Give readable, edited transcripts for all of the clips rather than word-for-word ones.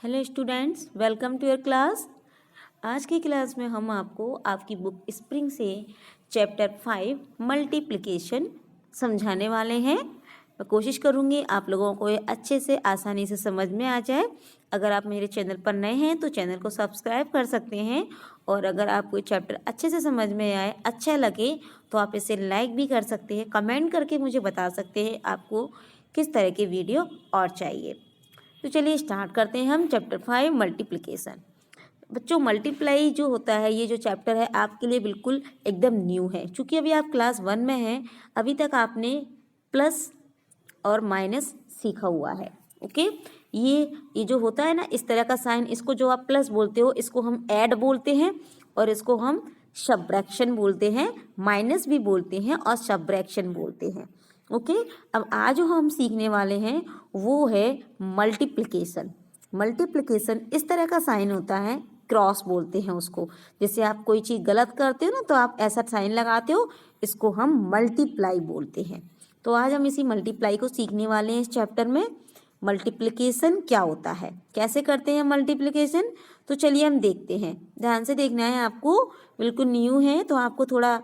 Hello students, welcome to your class. आज की class में हम आपको आपकी बुक स्प्रिंग से चैप्टर 5 मल्टीप्लिकेशन समझाने वाले हैं। मैं कोशिश करूँगी आप लोगों को ये अच्छे से आसानी से समझ में आ जाए। अगर आप मेरे चैनल पर नए हैं तो चैनल को सब्सक्राइब कर सकते हैं, और अगर आपको चैप्टर अच्छे से समझ में आए, अच्छा लगे, तो आप इसे लाइक भी कर सकते हैं। कमेंट करके मुझे बता सकते हैं आपको किस तरह की वीडियो और चाहिए। तो चलिए स्टार्ट करते हैं हम चैप्टर 5 मल्टीप्लिकेशन। बच्चों, मल्टीप्लाई जो होता है, ये जो चैप्टर है आपके लिए बिल्कुल एकदम न्यू है, क्योंकि अभी आप क्लास 1 में हैं। अभी तक आपने प्लस और माइनस सीखा हुआ है। ओके, ये जो होता है ना इस तरह का साइन, इसको जो आप प्लस बोलते हो इसको हम ऐड बोलते हैं, और इसको हम सब्ट्रैक्शन बोलते हैं, माइनस भी बोलते हैं और सब्ट्रैक्शन बोलते हैं। ओके, अब आज जो हम सीखने वाले हैं वो है मल्टीप्लिकेशन। मल्टीप्लिकेशन इस तरह का साइन होता है, क्रॉस बोलते हैं उसको। जैसे आप कोई चीज़ गलत करते हो ना तो आप ऐसा साइन लगाते हो, इसको हम मल्टीप्लाई बोलते हैं। तो आज हम इसी मल्टीप्लाई को सीखने वाले हैं इस चैप्टर में। मल्टीप्लिकेशन क्या होता है, कैसे करते हैं मल्टीप्लिकेशन, तो चलिए हम देखते हैं। ध्यान से देखना है आपको, बिल्कुल न्यू है तो आपको थोड़ा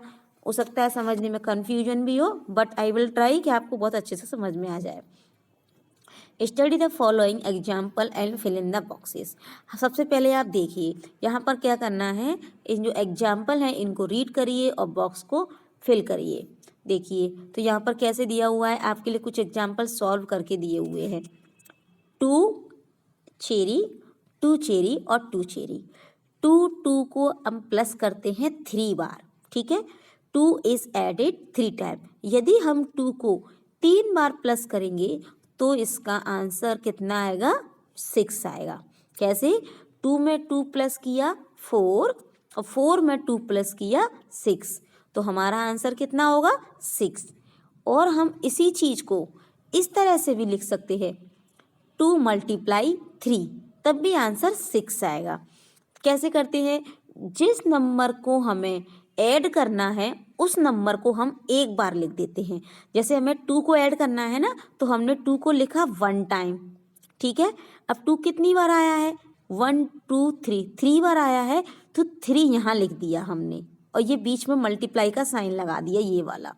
हो सकता है समझने में कन्फ्यूजन भी हो, बट आई विल ट्राई कि आपको बहुत अच्छे से समझ में आ जाए। Study the following example and fill in the boxes. सबसे पहले आप देखिए यहाँ पर क्या करना है, इन जो एग्जाम्पल हैं इनको रीड करिए और बॉक्स को फिल करिए। देखिए तो यहाँ पर कैसे दिया हुआ है, आपके लिए कुछ एग्जाम्पल सॉल्व करके दिए हुए हैं। 2 चेरी, 2 चेरी और 2 चेरी। 2 को हम प्लस करते हैं 3 बार, ठीक है। 2 इज एडेड 3 टाइम। यदि हम 2 को 3 बार प्लस करेंगे तो इसका आंसर कितना आएगा, 6 आएगा। कैसे, 2 में 2 प्लस किया 4 और 4 में 2 प्लस किया 6, तो हमारा आंसर कितना होगा, 6। और हम इसी चीज़ को इस तरह से भी लिख सकते हैं, 2 मल्टीप्लाई 3, तब भी आंसर 6 आएगा। कैसे करते हैं, जिस नंबर को हमें ऐड करना है उस नंबर को हम एक बार लिख देते हैं। जैसे हमें 2 को ऐड करना है ना, तो हमने 2 को लिखा 1 टाइम, ठीक है। अब 2 कितनी बार आया है, 1 2 3, 3 बार आया है, तो 3 यहाँ लिख दिया हमने, और ये बीच में मल्टीप्लाई का साइन लगा दिया, ये वाला।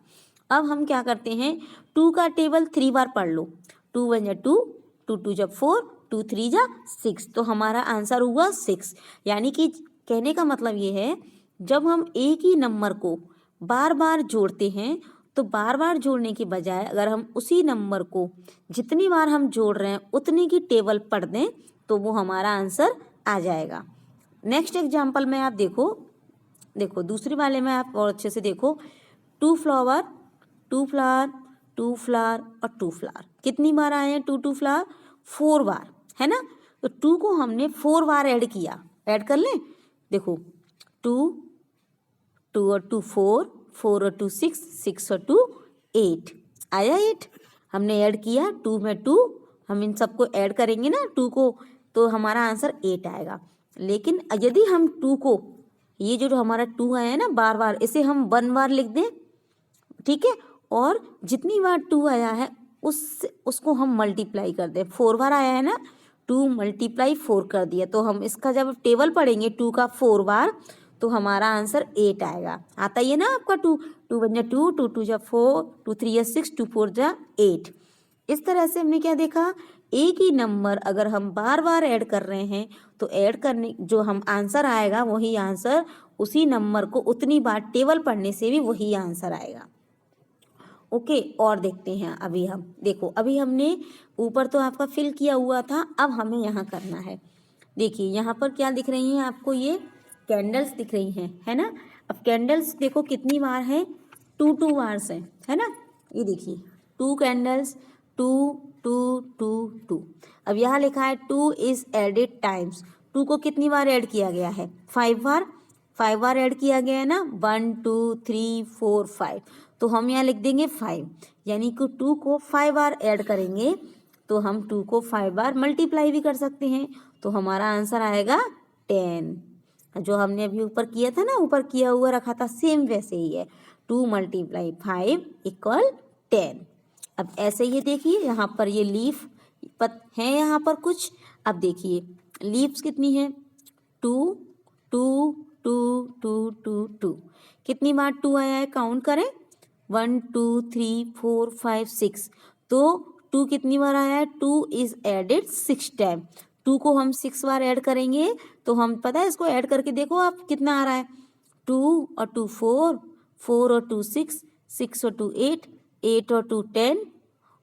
अब हम क्या करते हैं, 2 का टेबल 3 बार पढ़ लो। 2 1 जा 2, 2 2 जा 4, 2 3 जा 6, तो हमारा आंसर हुआ 6। यानी कि कहने का मतलब ये है, जब हम एक ही नंबर को बार बार जोड़ते हैं तो बार बार जोड़ने के बजाय अगर हम उसी नंबर को जितनी बार हम जोड़ रहे हैं उतनी की टेबल पढ़ दें तो वो हमारा आंसर आ जाएगा। नेक्स्ट एग्जाम्पल में आप देखो दूसरी वाले में आप और अच्छे से देखो। 2 फ्लावर, 2 फ्लावर, 2 फ्लावर और 2 फ्लावर, कितनी बार आए हैं 2 2 फ्लावर, 4 बार, है ना। तो 2 को हमने 4 बार ऐड किया, ऐड कर लें। देखो 2 2 और 2 4, 4 और 2 6, 6 और 2 8, आया 8। हमने ऐड किया 2 में 2, हम इन सबको ऐड करेंगे ना 2 को, तो हमारा आंसर 8 आएगा। लेकिन यदि हम 2 को, ये जो हमारा 2 आया है ना बार बार, इसे हम 1 बार लिख दें, ठीक है, और जितनी बार 2 आया है उसको हम मल्टीप्लाई कर दें। 4 बार आया है ना, 2 मल्टीप्लाई 4 कर दिया, तो हम इसका जब टेबल पढ़ेंगे 2 का 4 बार, तो हमारा आंसर 8 आएगा। आता ही है ना आपका 2, 2 1 जा 2, 2 2 जा 4, 2 3 जा 6, 2 4 जा 8। इस तरह से हमने क्या देखा, एक ही नंबर अगर हम बार बार ऐड कर रहे हैं तो ऐड करने जो हम आंसर आएगा वही आंसर, उसी नंबर को उतनी बार टेबल पढ़ने से भी वही आंसर आएगा। ओके, और देखते हैं अभी हम, देखो अभी हमने ऊपर तो आपका फिल किया हुआ था, अब हमें यहाँ करना है। देखिए यहाँ पर क्या दिख रही हैं आपको, ये कैंडल्स दिख रही हैं, है ना। अब कैंडल्स देखो कितनी बार है, 2 2 बार से, है ना। ये देखिए 2 कैंडल्स, 2 2 2 2। अब यहाँ लिखा है 2 इज एडेड टाइम्स, 2 को कितनी बार ऐड किया गया है, 5 बार, 5 बार ऐड किया गया है ना, 1 2 3 4 5, तो हम यहाँ लिख देंगे 5। यानी कि 2 को 5 बार ऐड करेंगे तो हम 2 को 5 बार मल्टीप्लाई भी कर सकते हैं, तो हमारा आंसर आएगा 10। जो हमने अभी ऊपर किया था ना, ऊपर किया हुआ रखा था, सेम वैसे ही है, 2 मल्टीप्लाई 5 इक्वल 10। अब ऐसे ही देखिए यहाँ पर ये लीफ है यहाँ पर कुछ। अब देखिए लीव्स कितनी है? 2 2 2 2 2 2। कितनी बार 2 आया है काउंट करें। 1 2 3 4 5 6। तो 2 कितनी बार आया है? 2 इज एडेड 6 टाइम। 2 को हम 6 बार ऐड करेंगे तो हम पता है इसको ऐड करके देखो आप कितना आ रहा है। 2 और 2 4, 4 और 2 6, 6 और 2 8, 8 और 2 10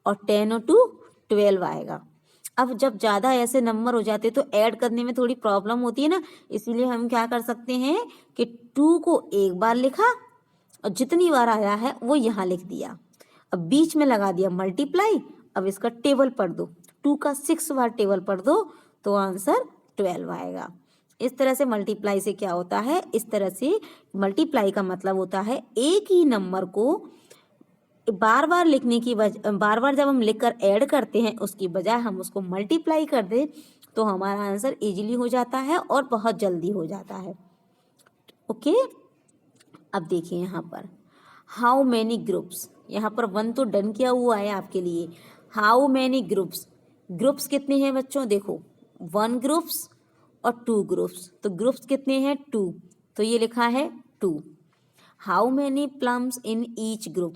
और 10 और 2 12 आएगा। अब जब ज़्यादा ऐसे नंबर हो जाते तो ऐड करने में थोड़ी प्रॉब्लम होती है ना, इसीलिए हम क्या कर सकते हैं कि 2 को एक बार लिखा और जितनी बार आया है वो यहाँ लिख दिया। अब बीच में लगा दिया मल्टीप्लाई। अब इसका टेबल पढ़ दो, 2 का 6 बार टेबल पढ़ दो तो आंसर 12 आएगा। इस तरह से मल्टीप्लाई से क्या होता है, इस तरह से मल्टीप्लाई का मतलब होता है एक ही नंबर को बार बार लिखने की बार बार जब हम लिखकर ऐड करते हैं उसकी बजाय हम उसको मल्टीप्लाई कर दें तो हमारा आंसर इजीली हो जाता है और बहुत जल्दी हो जाता है। ओके, अब देखिए यहाँ पर हाउ मैनी ग्रुप्स, यहाँ पर 1 तो डन किया हुआ है आपके लिए। हाउ मैनी ग्रुप्स, ग्रुप्स कितने हैं बच्चों? देखो 1 ग्रुप्स और 2 ग्रुप्स, तो ग्रुप्स कितने हैं? 2, तो ये लिखा है 2। How many plums in each group,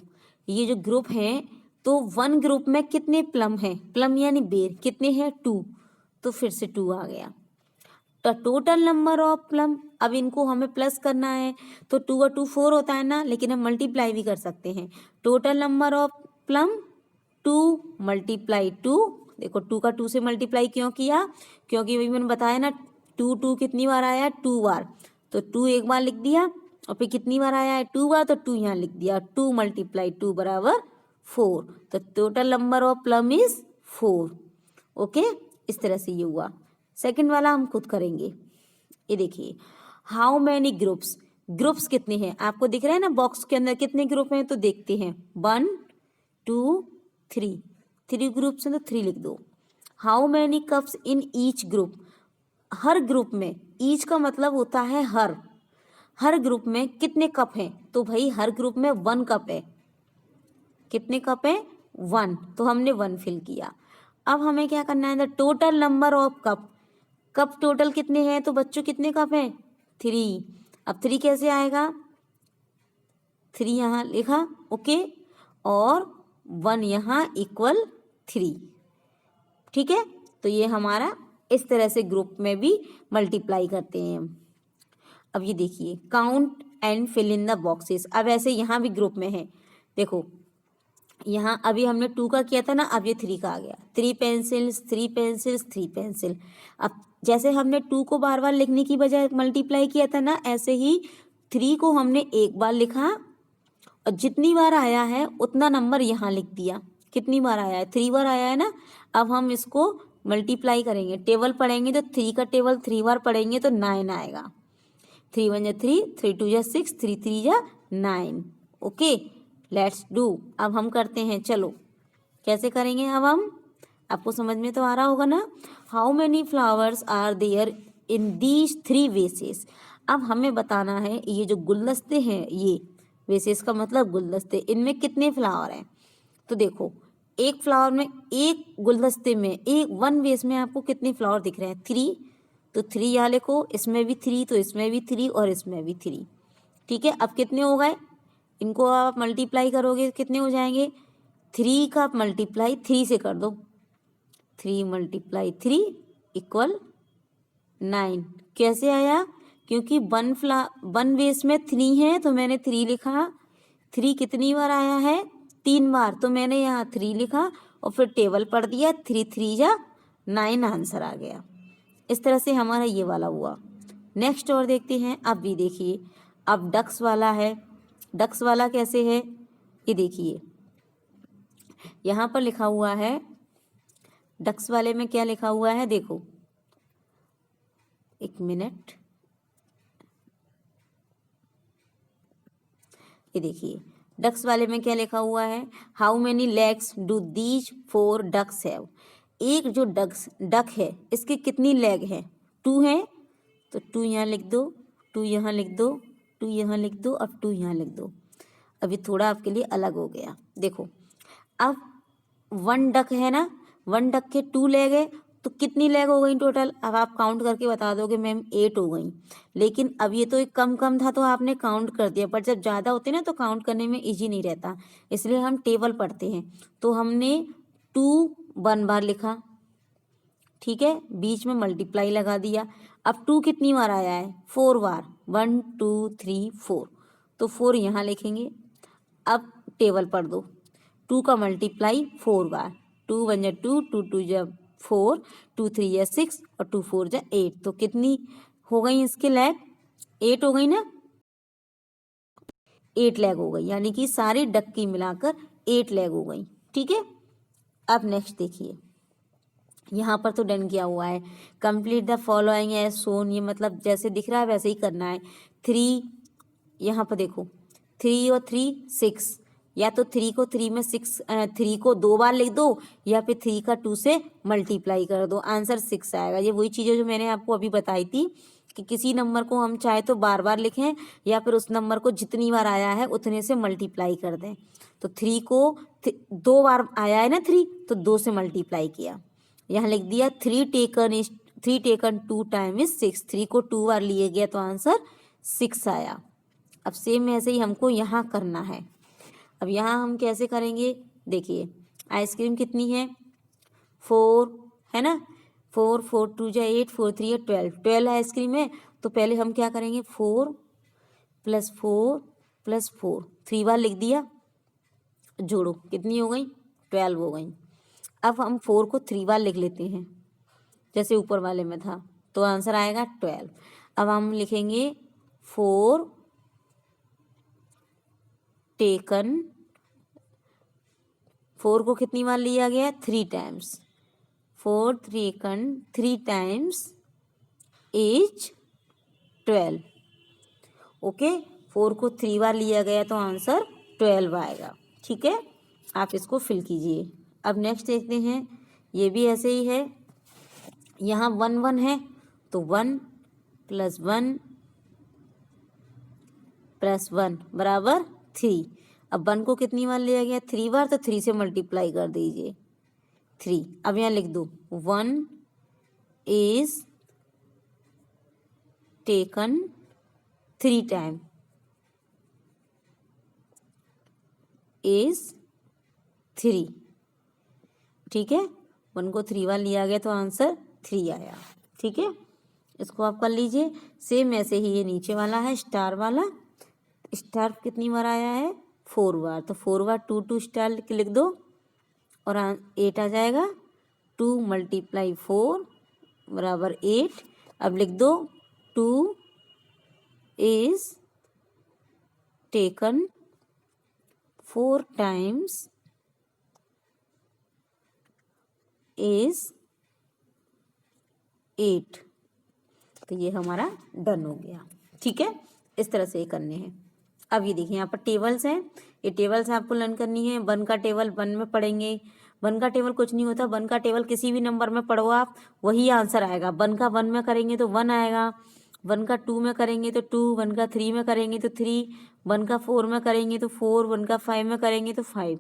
ये जो ग्रुप हैं तो 1 ग्रुप में कितने प्लम हैं? प्लम यानी बेर कितने हैं? 2, तो फिर से 2 आ गया। तो टोटल नंबर ऑफ प्लम, अब इनको हमें प्लस करना है तो 2 और 2 4 होता है ना, लेकिन हम मल्टीप्लाई भी कर सकते हैं। Total number of plum 2 multiply 2, देखो 2 का 2 से मल्टीप्लाई क्यों किया? क्योंकि वही मैंने बताया ना 2 2 कितनी बार आया है? 2 बार, तो 2 एक बार लिख दिया और फिर कितनी बार आया है? 2 बार, तो 2 यहाँ लिख दिया। 2 मल्टीप्लाई 2 बराबर 4, तो total number of plum is 4। Okay, इस तरह से ये हुआ। सेकंड वाला हम खुद करेंगे। ये देखिए हाउ मैनी ग्रुप्स, ग्रुप्स कितने हैं आपको दिख रहा है ना बॉक्स के अंदर कितने ग्रुप हैं, तो देखते हैं 1 2 3, 3 ग्रुप्स हैं तो 3 लिख दो। How many cups in each group, her group में, ईच का मतलब होता है हर, हर ग्रुप में कितने कप हैं? तो भाई हर ग्रुप में 1 कप है। कितने कप है? 1, तो हमने 1 फिल किया। अब हमें क्या करना है? The total number of cup, cup total कितने हैं? तो बच्चों कितने कप हैं? 3। अब 3 कैसे आएगा? 3 यहाँ लिखा, ओके, और 1 यहाँ इक्वल 3। ठीक है, तो ये हमारा इस तरह से ग्रुप में भी मल्टीप्लाई करते हैं। अब ये देखिए count and fill in the boxes, अब ऐसे यहाँ भी ग्रुप में है। देखो यहाँ अभी हमने 2 का किया था ना, अब ये 3 का आ गया। 3 पेंसिल्स 3 पेंसिल्स 3 पेंसिल। अब जैसे हमने 2 को बार बार लिखने की बजाय मल्टीप्लाई किया था ना, ऐसे ही 3 को हमने एक बार लिखा और जितनी बार आया है उतना नंबर यहाँ लिख दिया। कितनी बार आया है? 3 बार आया है ना। अब हम इसको मल्टीप्लाई करेंगे, टेबल पढ़ेंगे तो 3 का टेबल 3 बार पढ़ेंगे तो 9 आएगा। 3 1 3, 3 2 6, 3 3 9। Okay, let's do. अब हम करते हैं, चलो कैसे करेंगे अब हम, आपको समझ में तो आ रहा होगा ना। How many flowers are there in these 3 vases, अब हमें बताना है ये जो गुलदस्ते हैं, ये वेसेस का मतलब गुलदस्ते, इनमें कितने फ्लावर हैं। तो देखो एक फ्लावर में, एक गुलदस्ते में, एक 1 वेस में आपको कितने फ्लावर दिख रहे हैं? 3, तो 3 यहाँ लिखो, इसमें भी 3, तो इसमें भी 3 और इसमें भी 3। ठीक है, अब कितने हो गए? इनको आप मल्टीप्लाई करोगे कितने हो जाएंगे? 3 का मल्टीप्लाई 3 से कर दो, 3 मल्टीप्लाई 3 इक्वल 9। कैसे आया? क्योंकि 1 बेस में 3 है तो मैंने 3 लिखा। 3 कितनी बार आया है? 3 बार, तो मैंने यहाँ 3 लिखा और फिर टेबल पढ़ दिया। 3 3 जा 9 आंसर आ गया। इस तरह से हमारा ये वाला हुआ। नेक्स्ट और देखते हैं। अब भी देखिए, अब डक्स वाला है। डक्स वाला कैसे है ये देखिए, यहाँ पर लिखा हुआ है डक्स वाले में क्या लिखा हुआ है, देखो एक मिनट, ये देखिए डक्स वाले में क्या लिखा हुआ है, how many legs do these 4 ducks have. एक जो डक है इसके कितनी लेग है? 2 है, तो 2 यहाँ लिख दो, 2 यहाँ लिख दो, 2 यहाँ लिख दो, अब 2 यहाँ लिख दो। अभी थोड़ा आपके लिए अलग हो गया। देखो अब 1 डक है ना, 1 डक के 2 लेग है तो कितनी लैग हो गई टोटल? अब आप काउंट करके बता दोगे मैम 8 हो गई, लेकिन अब ये तो एक कम कम था तो आपने काउंट कर दिया, पर जब ज़्यादा होते ना तो काउंट करने में इजी नहीं रहता, इसलिए हम टेबल पढ़ते हैं। तो हमने 2 1 बार लिखा, ठीक है, बीच में मल्टीप्लाई लगा दिया। अब 2 कितनी बार आया है? 4 बार, 1 2 3 4, तो 4 यहाँ लिखेंगे। अब टेबल पढ़ दो, 2 का मल्टीप्लाई 4 बार, 2 1 जा 2, 2 2 जा 4, 2 3 जा 6 और 2 4 जा 8, तो कितनी हो गई इसके लैग? 8 हो गई ना, 8 लैग हो गई, यानी कि सारी डक्की मिलाकर 8 लैग हो गई, ठीक है। अब नेक्स्ट देखिए, यहाँ पर तो डन किया हुआ है, complete the following as shown, ये मतलब जैसे दिख रहा है वैसे ही करना है। 3, यहाँ पर देखो 3 और 3 6, या तो 3 को 3 में 6 3 को 2 बार लिख दो, या फिर 3 का 2 से मल्टीप्लाई कर दो, आंसर 6 आएगा। ये वही चीज़ें जो मैंने आपको अभी बताई थी कि किसी नंबर को हम चाहे तो बार बार लिखें, या फिर उस नंबर को जितनी बार आया है उतने से मल्टीप्लाई कर दें। तो 3 को 2 बार आया है ना 3, तो 2 से मल्टीप्लाई किया, यहाँ लिख दिया 3 टेकन 2 टाइम इज 6, 3 को 2 बार लिए गया तो आंसर 6 आया। अब सेम ऐसे ही हमको यहाँ करना है। अब यहाँ हम कैसे करेंगे, देखिए आइसक्रीम कितनी है? 4 है ना, 4 4 2 जा 8, 4 3 या 12 आइसक्रीम है। तो पहले हम क्या करेंगे, 4 + 4 + 4, 3 बार लिख दिया, जोड़ो कितनी हो गई? 12 हो गई। अब हम 4 को 3 बार लिख लेते हैं जैसे ऊपर वाले में था, तो आंसर आएगा 12। अब हम लिखेंगे 4 टेकन, 4 को कितनी बार लिया गया? 3 times, 4 taken 3 times is 12, okay. 4 को 3 बार लिया गया तो आंसर 12 आएगा, ठीक है। आप इसको फिल कीजिए। अब नेक्स्ट देखते हैं, ये भी ऐसे ही है, यहाँ 1 1 है तो 1 + 1 + 1 बराबर 3। अब 1 को कितनी बार लिया गया? 3 बार, तो 3 से मल्टीप्लाई कर दीजिए 3। अब यहाँ लिख दो 1 इज टेकन 3 टाइम इज 3, ठीक है। 1 को 3 बार लिया गया तो आंसर 3 आया, ठीक है। इसको आप कर लीजिए। सेम ऐसे ही ये नीचे वाला है स्टार वाला, स्टार कितनी बार आया है? 4 बार, तो 4 बार 2 2 स्टार लिख दो और 8 आ जाएगा। 2 × 4 बराबर 8। अब लिख दो 2 इज टेकन 4 टाइम्स इज 8, तो ये हमारा डन हो गया, ठीक है। इस तरह से ये करने हैं। अब ये देखिए यहाँ पर टेबल्स हैं, ये टेबल्स आपको लर्न करनी है। 1 का टेबल 1 में पढ़ेंगे। 1 का टेबल कुछ नहीं होता, 1 का टेबल किसी भी नंबर में पढ़ो आप, वही आंसर आएगा। 1 का 1 में करेंगे तो 1 आएगा, 1 का 2 में करेंगे तो 2, 1 का 3 में करेंगे तो 3, 1 का 4 में करेंगे तो 4, 1 का 5 में करेंगे तो 5।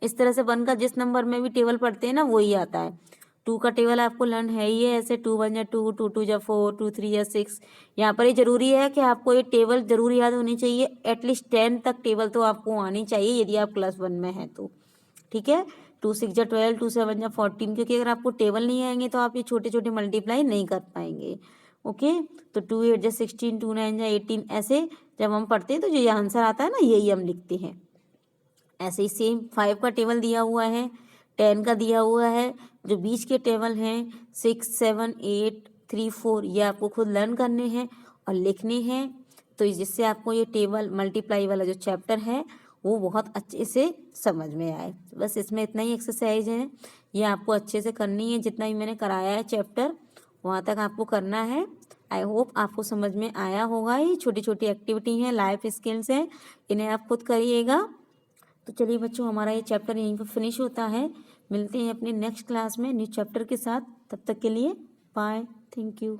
इस तरह से 1 का जिस नंबर में भी टेबल पढ़ते हैं ना वही आता है। 2 का टेबल आपको लर्न है ही है, ऐसे 2 1 जा 2, 2 2 जा 4, 2 3 जा 6। यहाँ पर ये जरूरी है कि आपको ये टेबल जरूर याद होनी चाहिए, एटलीस्ट 10 तक टेबल तो आपको आनी चाहिए यदि आप क्लास 1 में हैं तो, ठीक है। 2 6 जा 12, 2 7 जा 14, क्योंकि अगर आपको टेबल नहीं आएंगे तो आप ये छोटे छोटे मल्टीप्लाई नहीं कर पाएंगे, ओके। तो 2 8 जा 16, 2 9 जा 18, ऐसे जब हम पढ़ते हैं तो जो ये आंसर आता है ना यही हम लिखते हैं। ऐसे ही सेम 5 का टेबल दिया हुआ है, 10 का दिया हुआ है, जो बीच के टेबल हैं 6 7 8 3 4, ये आपको खुद लर्न करने हैं और लिखने हैं, तो जिससे आपको ये टेबल मल्टीप्लाई वाला जो चैप्टर है वो बहुत अच्छे से समझ में आए। बस इसमें इतना ही एक्सरसाइज है, ये आपको अच्छे से करनी है। जितना भी मैंने कराया है चैप्टर वहाँ तक आपको करना है। आई होप आपको समझ में आया होगा। ये छोटी छोटी एक्टिविटी हैं, लाइफ स्किल्स हैं, इन्हें आप खुद करिएगा। तो चलिए बच्चों, हमारा ये चैप्टर यहीं पर फिनिश होता है। मिलते हैं अपने नेक्स्ट क्लास में न्यू चैप्टर के साथ। तब तक के लिए बाय, थैंक यू।